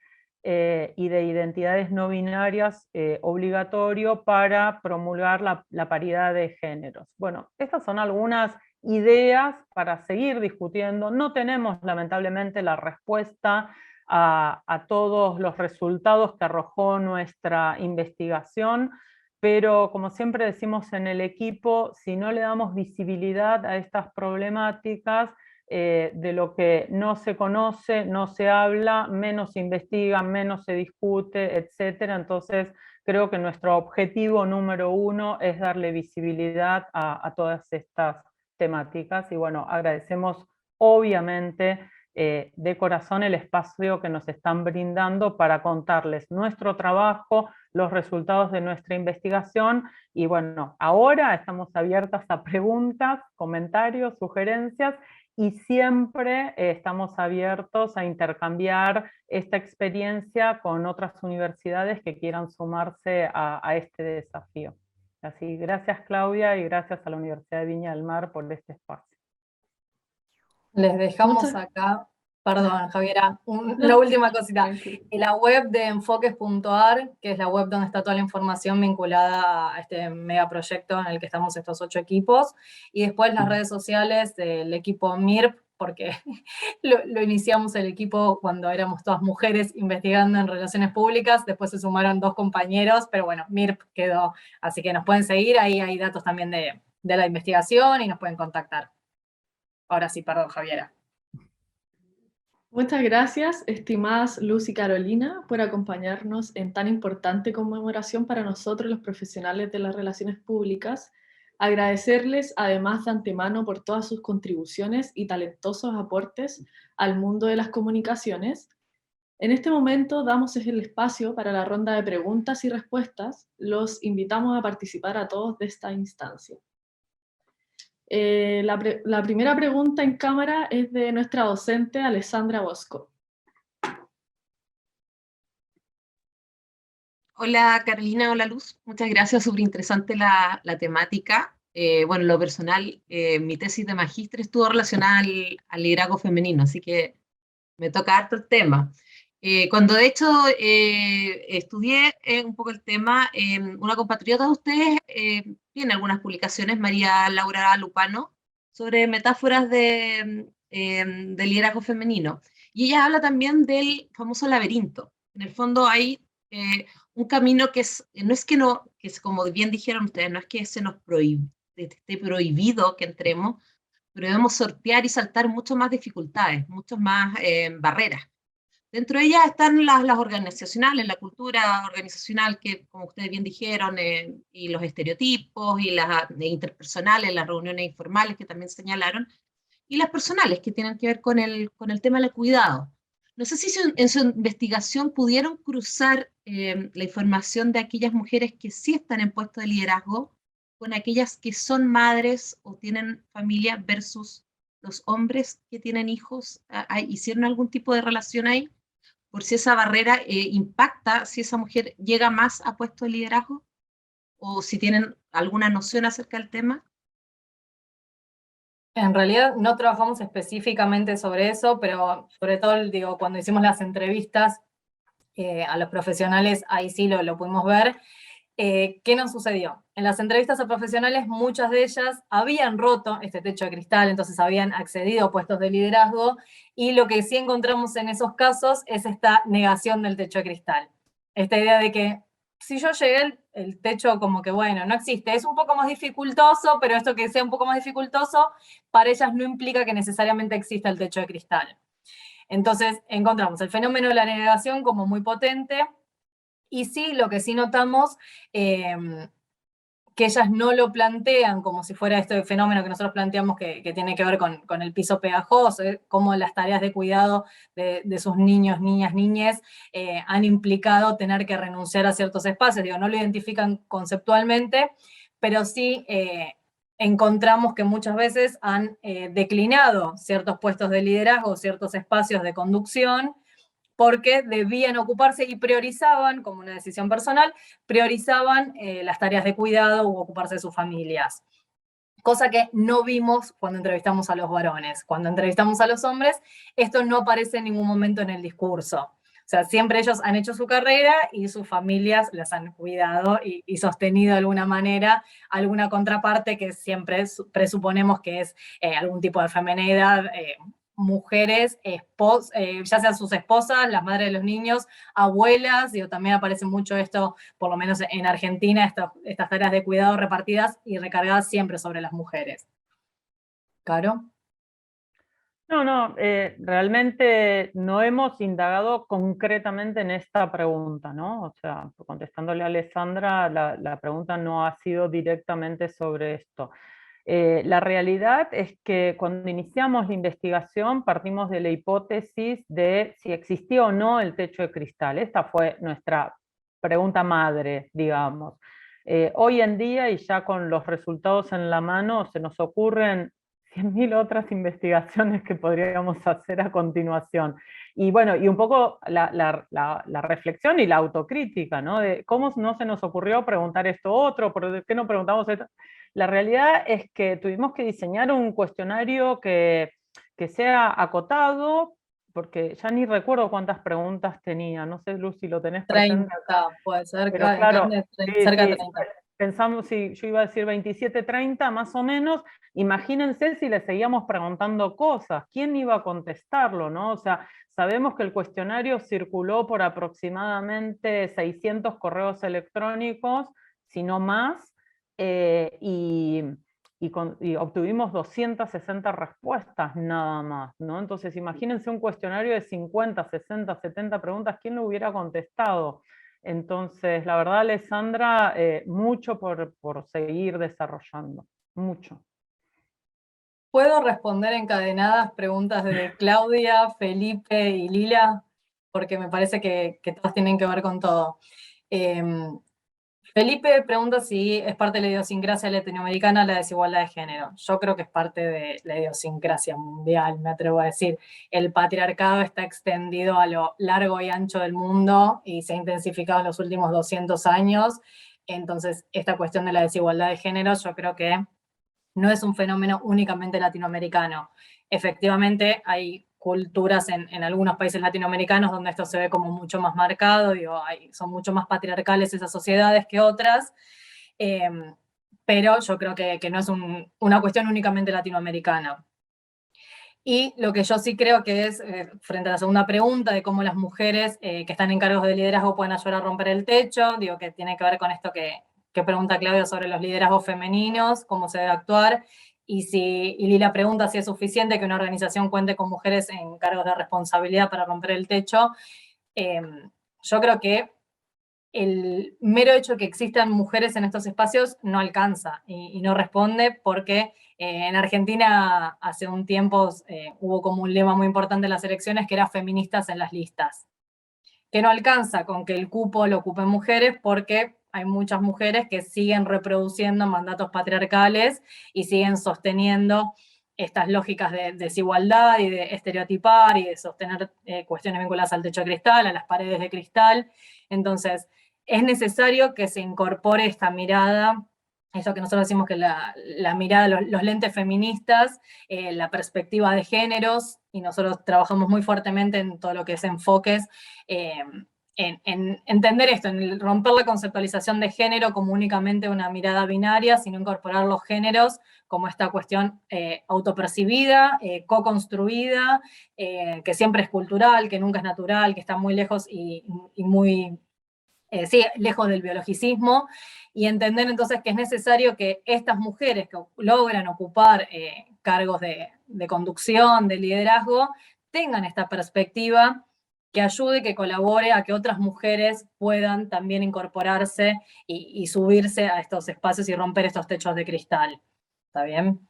y de identidades no binarias obligatorio para promulgar la paridad de géneros? Bueno, estas son algunas ideas para seguir discutiendo. No tenemos lamentablemente la respuesta a todos los resultados que arrojó nuestra investigación, pero como siempre decimos en el equipo, si no le damos visibilidad a estas problemáticas, de lo que no se conoce, no se habla, menos se investiga, menos se discute, etc. Entonces creo que nuestro objetivo número 1 es darle visibilidad a todas estas temáticas, y bueno, agradecemos obviamente de corazón el espacio que nos están brindando para contarles nuestro trabajo, los resultados de nuestra investigación, y bueno, ahora estamos abiertas a preguntas, comentarios, sugerencias, y siempre estamos abiertos a intercambiar esta experiencia con otras universidades que quieran sumarse a este desafío. Así, gracias Claudia y gracias a la Universidad de Viña del Mar por este espacio. Les dejamos Muchas- acá, perdón Javiera, la No, última cosita. tranquilo. La web de enfoques.ar, que es la web donde está toda la información vinculada a este megaproyecto en el que estamos estos 8 equipos, y después las redes sociales del equipo MIRP, porque lo iniciamos el equipo cuando éramos todas mujeres investigando en relaciones públicas, después se sumaron 2 compañeros, pero bueno, MIRP quedó, así que nos pueden seguir, ahí hay datos también de la investigación y nos pueden contactar. Ahora sí, perdón, Javiera. Muchas gracias, estimadas Luz y Carolina, por acompañarnos en tan importante conmemoración para nosotros, los profesionales de las relaciones públicas. Agradecerles además de antemano por todas sus contribuciones y talentosos aportes al mundo de las comunicaciones. En este momento damos el espacio para la ronda de preguntas y respuestas. Los invitamos a participar a todos de esta instancia. La primera pregunta en cámara es de nuestra docente Alessandra Bosco. Hola Carolina, hola Luz, muchas gracias, súper interesante la temática. Bueno, en lo personal, mi tesis de magíster estuvo relacionada al liderazgo femenino, así que me toca harto el tema. Cuando de hecho estudié un poco el tema, una compatriota de ustedes tiene algunas publicaciones, María Laura Lupano, sobre metáforas de liderazgo femenino. Y ella habla también del famoso laberinto. En el fondo hay un camino que no es que no, que es como bien dijeron ustedes, no es que se nos esté prohibido que entremos, pero debemos sortear y saltar mucho más dificultades, muchas más barreras. Dentro de ellas están las organizacionales, la cultura organizacional que, como ustedes bien dijeron, y los estereotipos, y las interpersonales, las reuniones informales que también señalaron, y las personales que tienen que ver con el tema del cuidado. No sé si en su investigación pudieron cruzar la información de aquellas mujeres que sí están en puestos de liderazgo con aquellas que son madres o tienen familia versus los hombres que tienen hijos. ¿Hicieron algún tipo de relación ahí? Por si esa barrera impacta, si esa mujer llega más a puestos de liderazgo, o si tienen alguna noción acerca del tema. En realidad no trabajamos específicamente sobre eso, pero sobre todo, digo, cuando hicimos las entrevistas a los profesionales, ahí sí lo pudimos ver. ¿Qué nos sucedió? En las entrevistas a profesionales, muchas de ellas habían roto este techo de cristal, entonces habían accedido a puestos de liderazgo, y lo que sí encontramos en esos casos es esta negación del techo de cristal. Esta idea de que si yo llegué, el techo como que, bueno, no existe, es un poco más dificultoso, pero esto que sea un poco más dificultoso, para ellas no implica que necesariamente exista el techo de cristal. Entonces encontramos el fenómeno de la negación como muy potente, y sí, lo que sí notamos, que ellas no lo plantean como si fuera este fenómeno que nosotros planteamos que tiene que ver con el piso pegajoso, cómo las tareas de cuidado de sus niños, niñas, niñes han implicado tener que renunciar a ciertos espacios. Digo, no lo identifican conceptualmente, pero sí encontramos que muchas veces han declinado ciertos puestos de liderazgo, ciertos espacios de conducción, porque debían ocuparse y priorizaban, como una decisión personal, priorizaban las tareas de cuidado u ocuparse de sus familias. Cosa que no vimos cuando entrevistamos a los varones. Cuando entrevistamos a los hombres, esto no aparece en ningún momento en el discurso. O sea, siempre ellos han hecho su carrera y sus familias las han cuidado y sostenido de alguna manera alguna contraparte que siempre presuponemos que es algún tipo de feminidad, mujeres, ya sean sus esposas, las madres de los niños, abuelas. Digo, también aparece mucho esto, por lo menos en Argentina, estas tareas de cuidado repartidas y recargadas siempre sobre las mujeres. ¿Caro? No, realmente no hemos indagado concretamente en esta pregunta, ¿no? O sea, contestándole a Alessandra, la pregunta no ha sido directamente sobre esto. La realidad es que cuando iniciamos la investigación partimos de la hipótesis de si existía o no el techo de cristal. Esta fue nuestra pregunta madre, digamos. Hoy en día, y ya con los resultados en la mano, se nos ocurren 100.000 otras investigaciones que podríamos hacer a continuación. Y bueno, y un poco la reflexión y la autocrítica, ¿no? De cómo no se nos ocurrió preguntar esto otro, por qué no preguntamos esto. La realidad es que tuvimos que diseñar un cuestionario que sea acotado, porque ya ni recuerdo cuántas preguntas tenía, no sé, Lucy, lo tenés presente 30, acá. puede ser, Pero en claro, Carnet, sí, cerca de sí, 30. pensamos, si yo iba a decir 27, 30 más o menos, imagínense si le seguíamos preguntando cosas, ¿quién iba a contestarlo, no? O sea, sabemos que el cuestionario circuló por aproximadamente 600 correos electrónicos, si no más, y obtuvimos 260 respuestas nada más, ¿no? Entonces imagínense un cuestionario de 50, 60, 70 preguntas, ¿quién lo hubiera contestado? Entonces, la verdad, Alessandra, mucho por seguir desarrollando, mucho. ¿Puedo responder encadenadas preguntas de Claudia, Felipe y Lila? Porque me parece que todas tienen que ver con todo. Felipe pregunta si es parte de la idiosincrasia latinoamericana la desigualdad de género. Yo creo que es parte de la idiosincrasia mundial, me atrevo a decir. El patriarcado está extendido a lo largo y ancho del mundo y se ha intensificado en los últimos 200 años. Entonces, esta cuestión de la desigualdad de género yo creo que no es un fenómeno únicamente latinoamericano. Efectivamente, hay culturas en algunos países latinoamericanos donde esto se ve como mucho más marcado, digo, son mucho más patriarcales esas sociedades que otras, eh, pero yo creo que no es una cuestión únicamente latinoamericana. Y lo que yo sí creo que es, frente a la segunda pregunta de cómo las mujeres que están en cargos de liderazgo pueden ayudar a romper el techo, digo que tiene que ver con esto que pregunta Claudia sobre los liderazgos femeninos, cómo se debe actuar, y Lila pregunta si es suficiente que una organización cuente con mujeres en cargos de responsabilidad para romper el techo. Yo creo que el mero hecho de que existan mujeres en estos espacios no alcanza y no responde porque en Argentina hace un tiempo hubo como un lema muy importante en las elecciones que era feministas en las listas, que no alcanza con que el cupo lo ocupen mujeres porque hay muchas mujeres que siguen reproduciendo mandatos patriarcales y siguen sosteniendo estas lógicas de desigualdad y de estereotipar y de sostener cuestiones vinculadas al techo de cristal, a las paredes de cristal. Entonces, es necesario que se incorpore esta mirada, eso que nosotros decimos que la mirada, los lentes feministas, la perspectiva de géneros, y nosotros trabajamos muy fuertemente en todo lo que es enfoques, en entender esto, en romper la conceptualización de género como únicamente una mirada binaria, sino incorporar los géneros como esta cuestión autopercibida, co-construida, que siempre es cultural, que nunca es natural, que está muy lejos y muy sí, lejos del biologicismo, y entender entonces que es necesario que estas mujeres que logran ocupar cargos de conducción, de liderazgo, tengan esta perspectiva que ayude, que colabore a que otras mujeres puedan también incorporarse y subirse a estos espacios y romper estos techos de cristal. ¿Está bien?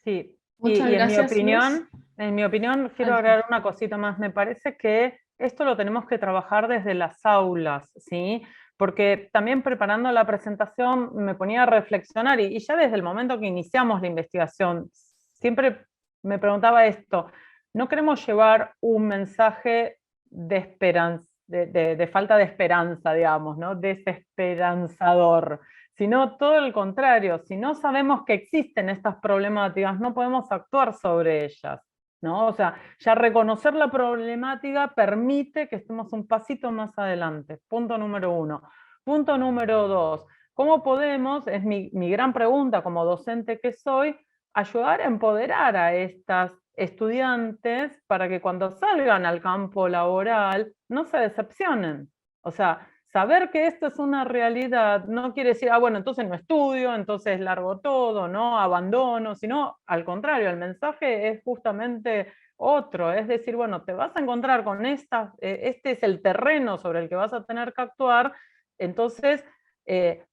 Sí, Muchas y gracias, Luz. en mi opinión, quiero agregar una cosita más. Me parece que esto lo tenemos que trabajar desde las aulas, ¿sí? Porque también preparando la presentación me ponía a reflexionar y ya desde el momento que iniciamos la investigación, siempre me preguntaba esto, ¿no queremos llevar un mensaje de esperanza, de falta de esperanza, digamos, ¿no? Desesperanzador? Sino todo el contrario, si no sabemos que existen estas problemáticas, no podemos actuar sobre ellas, ¿no? O sea, ya reconocer la problemática permite que estemos un pasito más adelante. Punto número 1. Punto número 2. ¿Cómo podemos, es mi gran pregunta como docente que soy, ayudar a empoderar a estas estudiantes para que cuando salgan al campo laboral no se decepcionen? O sea, saber que esto es una realidad no quiere decir, bueno, entonces no estudio, entonces largo todo, no abandono, sino al contrario, el mensaje es justamente otro, es decir, bueno, te vas a encontrar con este es el terreno sobre el que vas a tener que actuar, entonces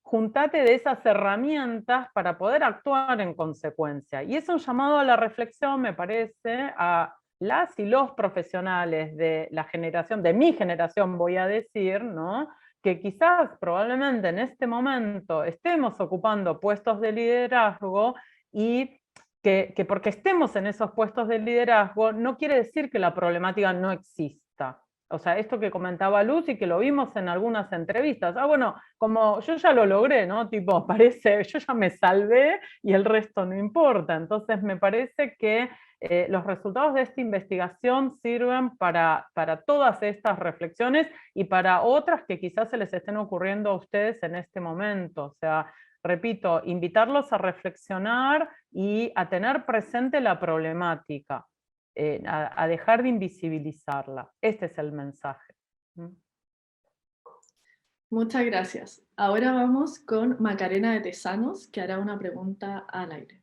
juntate de esas herramientas para poder actuar en consecuencia. Y es un llamado a la reflexión, me parece, a las y los profesionales de la generación, de mi generación voy a decir, ¿no? Que quizás probablemente en este momento estemos ocupando puestos de liderazgo y que porque estemos en esos puestos de liderazgo no quiere decir que la problemática no exista. O sea, esto que comentaba Luz y que lo vimos en algunas entrevistas. Ah, bueno, como yo ya lo logré, ¿no? Tipo, parece, yo ya me salvé y el resto no importa. Entonces me parece que los resultados de esta investigación sirven para todas estas reflexiones y para otras que quizás se les estén ocurriendo a ustedes en este momento. O sea, repito, invitarlos a reflexionar y a tener presente la problemática, a dejar de invisibilizarla. Este es el mensaje. Muchas gracias. Ahora vamos con Macarena de Tesanos, que hará una pregunta al aire.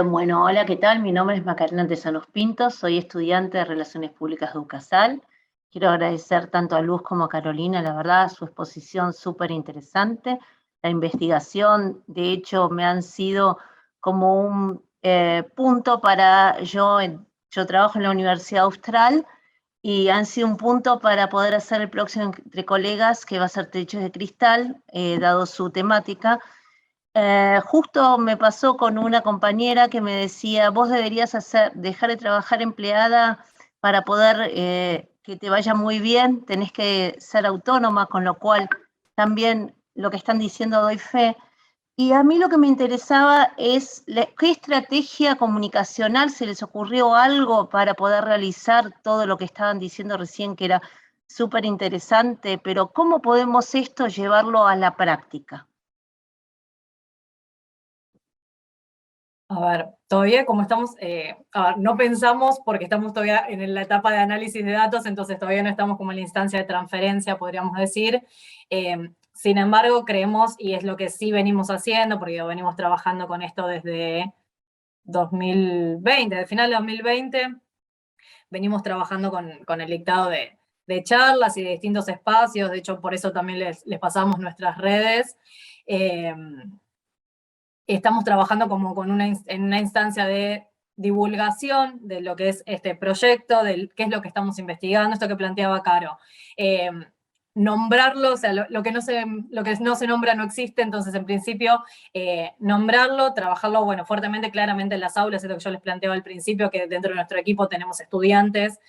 Bueno, hola, ¿qué tal? Mi nombre es Macarena Tesanos Pinto, soy estudiante de Relaciones Públicas de UCASAL. Quiero agradecer tanto a Luz como a Carolina, la verdad, su exposición súper interesante. La investigación, de hecho, me han sido como un punto para yo trabajo en la Universidad Austral y han sido un punto para poder hacer el próximo entre colegas, que va a ser Techos de Cristal, dado su temática. Justo me pasó con una compañera que me decía, vos deberías dejar de trabajar empleada para poder que te vaya muy bien, tenés que ser autónoma, con lo cual también lo que están diciendo doy fe. Y a mí lo que me interesaba es qué estrategia comunicacional se les ocurrió algo para poder realizar todo lo que estaban diciendo recién, que era súper interesante, pero ¿cómo podemos esto llevarlo a la práctica? A ver, todavía como estamos, no pensamos porque estamos todavía en la etapa de análisis de datos, entonces todavía no estamos como en la instancia de transferencia, podríamos decir. Sin embargo, creemos, y es lo que sí venimos haciendo, porque venimos trabajando con esto desde 2020, de final de 2020, venimos trabajando con el dictado de charlas y de distintos espacios, de hecho por eso también les pasamos nuestras redes. Estamos trabajando como en una instancia de divulgación de lo que es este proyecto, de qué es lo que estamos investigando, esto que planteaba Caro. Nombrarlo, o sea, lo que no se nombra no existe, entonces en principio nombrarlo, trabajarlo, bueno, fuertemente, claramente en las aulas, es lo que yo les planteaba al principio, que dentro de nuestro equipo tenemos estudiantes,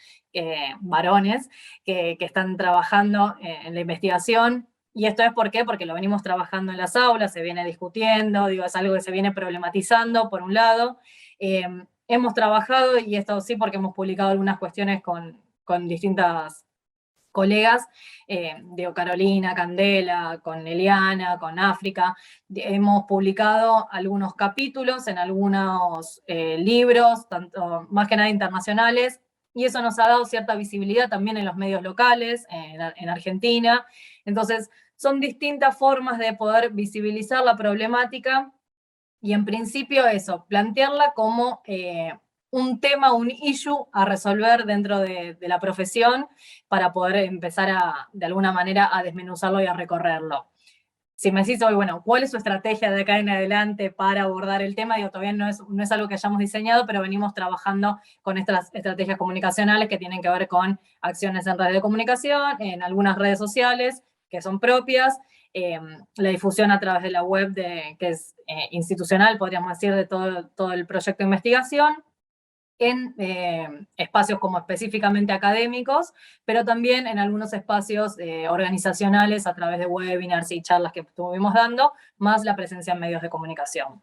varones, que están trabajando en la investigación. Y esto es ¿por qué? Porque lo venimos trabajando en las aulas, se viene discutiendo, digo, es algo que se viene problematizando, por un lado. Hemos trabajado, y esto sí porque hemos publicado algunas cuestiones con distintas colegas, digo, Carolina, Candela, con Eliana, con África, hemos publicado algunos capítulos en algunos libros, tanto, más que nada internacionales, y eso nos ha dado cierta visibilidad también en los medios locales, en Argentina. Entonces, son distintas formas de poder visibilizar la problemática y en principio eso, plantearla como un tema, un issue a resolver dentro de la profesión para poder empezar de alguna manera a desmenuzarlo y a recorrerlo. Si me decís hoy, bueno, ¿cuál es su estrategia de acá en adelante para abordar el tema? Digo, todavía no es algo que hayamos diseñado, pero venimos trabajando con estas estrategias comunicacionales que tienen que ver con acciones en redes de comunicación, en algunas redes sociales que son propias, la difusión a través de la web que es institucional, podríamos decir, de todo el proyecto de investigación, en espacios como específicamente académicos, pero también en algunos espacios organizacionales a través de webinars y charlas que estuvimos dando, más la presencia en medios de comunicación.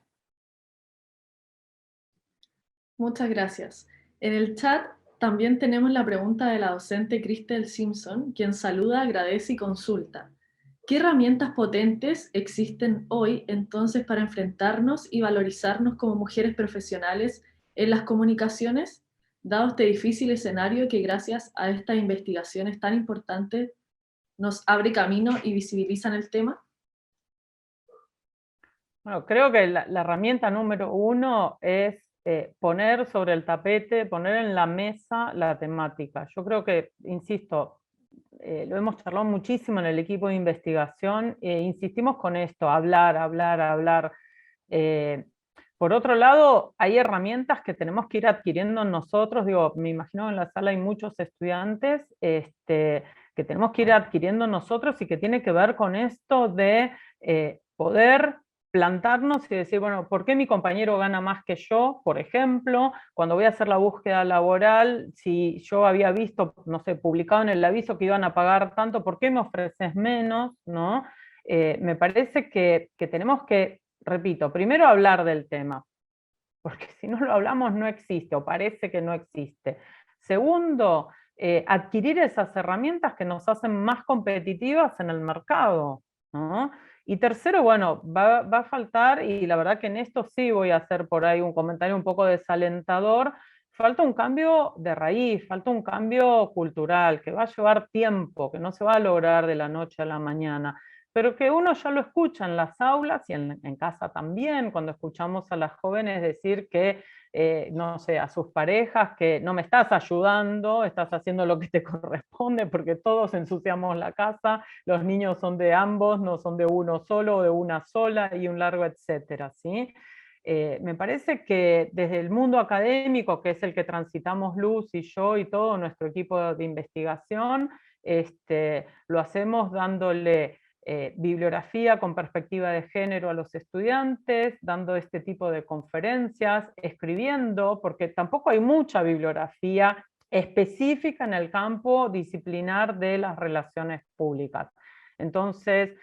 Muchas gracias. En el chat también tenemos la pregunta de la docente Cristel Simpson, quien saluda, agradece y consulta. ¿Qué herramientas potentes existen hoy entonces para enfrentarnos y valorizarnos como mujeres profesionales en las comunicaciones, dado este difícil escenario que gracias a estas investigaciones tan importantes nos abre camino y visibilizan el tema? Bueno, creo que la herramienta número uno es poner sobre el tapete, poner en la mesa la temática. Yo creo que, insisto, lo hemos charlado muchísimo en el equipo de investigación, insistimos con esto, hablar, hablar, hablar. Por otro lado, hay herramientas que tenemos que ir adquiriendo nosotros, digo, me imagino en la sala hay muchos estudiantes, que tenemos que ir adquiriendo nosotros y que tiene que ver con esto de poder plantarnos y decir, bueno, ¿por qué mi compañero gana más que yo? Por ejemplo, cuando voy a hacer la búsqueda laboral, si yo había visto, no sé, publicado en el aviso que iban a pagar tanto, ¿por qué me ofreces menos? ¿No? Me parece que tenemos que, repito, primero hablar del tema, porque si no lo hablamos no existe, o parece que no existe. Segundo, adquirir esas herramientas que nos hacen más competitivas en el mercado, ¿no? Y tercero, bueno, va a faltar, y la verdad que en esto sí voy a hacer por ahí un comentario un poco desalentador, falta un cambio de raíz, falta un cambio cultural, que va a llevar tiempo, que no se va a lograr de la noche a la mañana, pero que uno ya lo escucha en las aulas y en casa también, cuando escuchamos a las jóvenes decir que, no sé, a sus parejas, que no me estás ayudando, estás haciendo lo que te corresponde, porque todos ensuciamos la casa, los niños son de ambos, no son de uno solo o de una sola, y un largo etcétera, ¿sí? Me parece que desde el mundo académico, que es el que transitamos Luz y yo y todo nuestro equipo de investigación, lo hacemos dándole bibliografía con perspectiva de género a los estudiantes, dando este tipo de conferencias, escribiendo, porque tampoco hay mucha bibliografía específica en el campo disciplinar de las relaciones públicas. Entonces,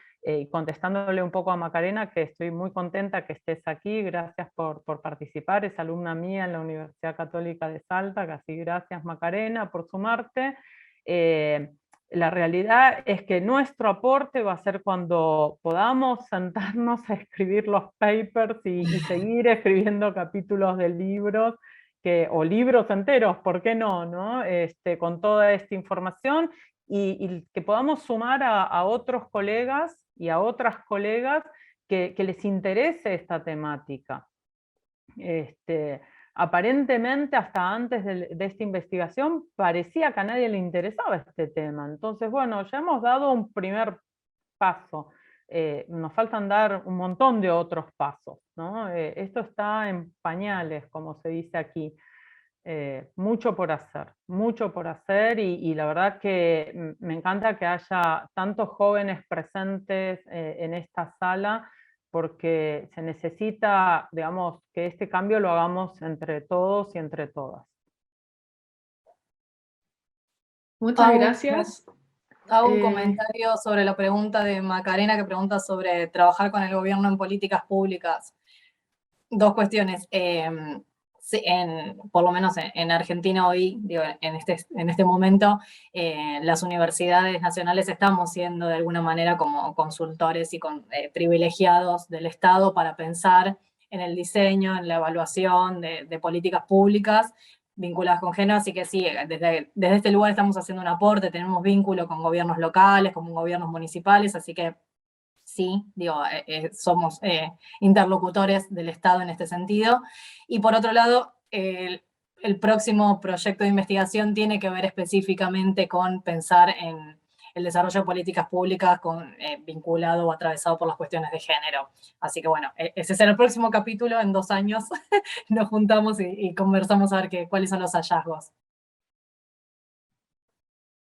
contestándole un poco a Macarena, que estoy muy contenta que estés aquí, gracias por participar, es alumna mía en la Universidad Católica de Salta, casi gracias Macarena por sumarte. La realidad es que nuestro aporte va a ser cuando podamos sentarnos a escribir los papers y seguir escribiendo capítulos de libros, o libros enteros, ¿por qué no? ¿No? Con toda esta información y que podamos sumar a otros colegas y a otras colegas que les interese esta temática. Aparentemente hasta antes de esta investigación parecía que a nadie le interesaba este tema. Entonces, bueno, ya hemos dado un primer paso. Nos faltan dar un montón de otros pasos, ¿no? Esto está en pañales, como se dice aquí. Mucho por hacer y la verdad que me encanta que haya tantos jóvenes presentes en esta sala, porque se necesita, digamos, que este cambio lo hagamos entre todos y entre todas. Muchas gracias. Hago un comentario sobre la pregunta de Macarena, que pregunta sobre trabajar con el gobierno en políticas públicas. Dos cuestiones. Por lo menos en Argentina hoy, digo, en este momento, las universidades nacionales estamos siendo de alguna manera como consultores y privilegiados del Estado para pensar en el diseño, en la evaluación de políticas públicas vinculadas con género, así que sí, desde este lugar estamos haciendo un aporte, tenemos vínculo con gobiernos locales, con gobiernos municipales, así que sí, digo, somos interlocutores del Estado en este sentido. Y por otro lado, el próximo proyecto de investigación tiene que ver específicamente con pensar en el desarrollo de políticas públicas vinculado o atravesado por las cuestiones de género. Así que bueno, ese será el próximo capítulo, en 2 años nos juntamos y conversamos a ver cuáles son los hallazgos.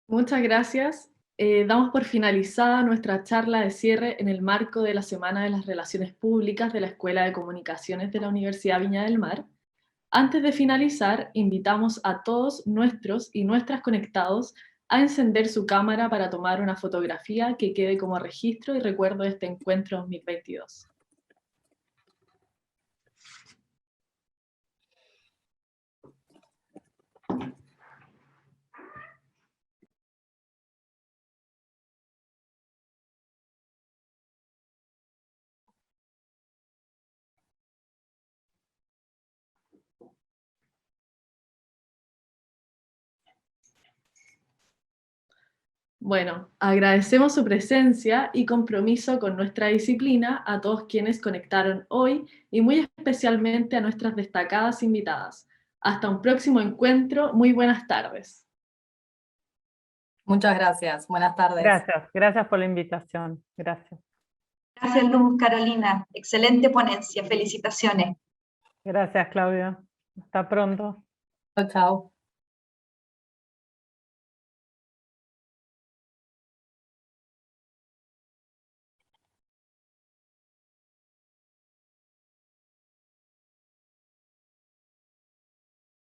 Muchas gracias. Damos por finalizada nuestra charla de cierre en el marco de la Semana de las Relaciones Públicas de la Escuela de Comunicaciones de la Universidad Viña del Mar. Antes de finalizar, invitamos a todos nuestros y nuestras conectados a encender su cámara para tomar una fotografía que quede como registro y recuerdo de este encuentro 2022. Bueno, agradecemos su presencia y compromiso con nuestra disciplina a todos quienes conectaron hoy y muy especialmente a nuestras destacadas invitadas. Hasta un próximo encuentro, muy buenas tardes. Muchas gracias. Buenas tardes. Gracias por la invitación. Gracias. Gracias, Luz, Carolina. Excelente ponencia. Felicitaciones. Gracias, Claudia. Hasta pronto. Chao, chao.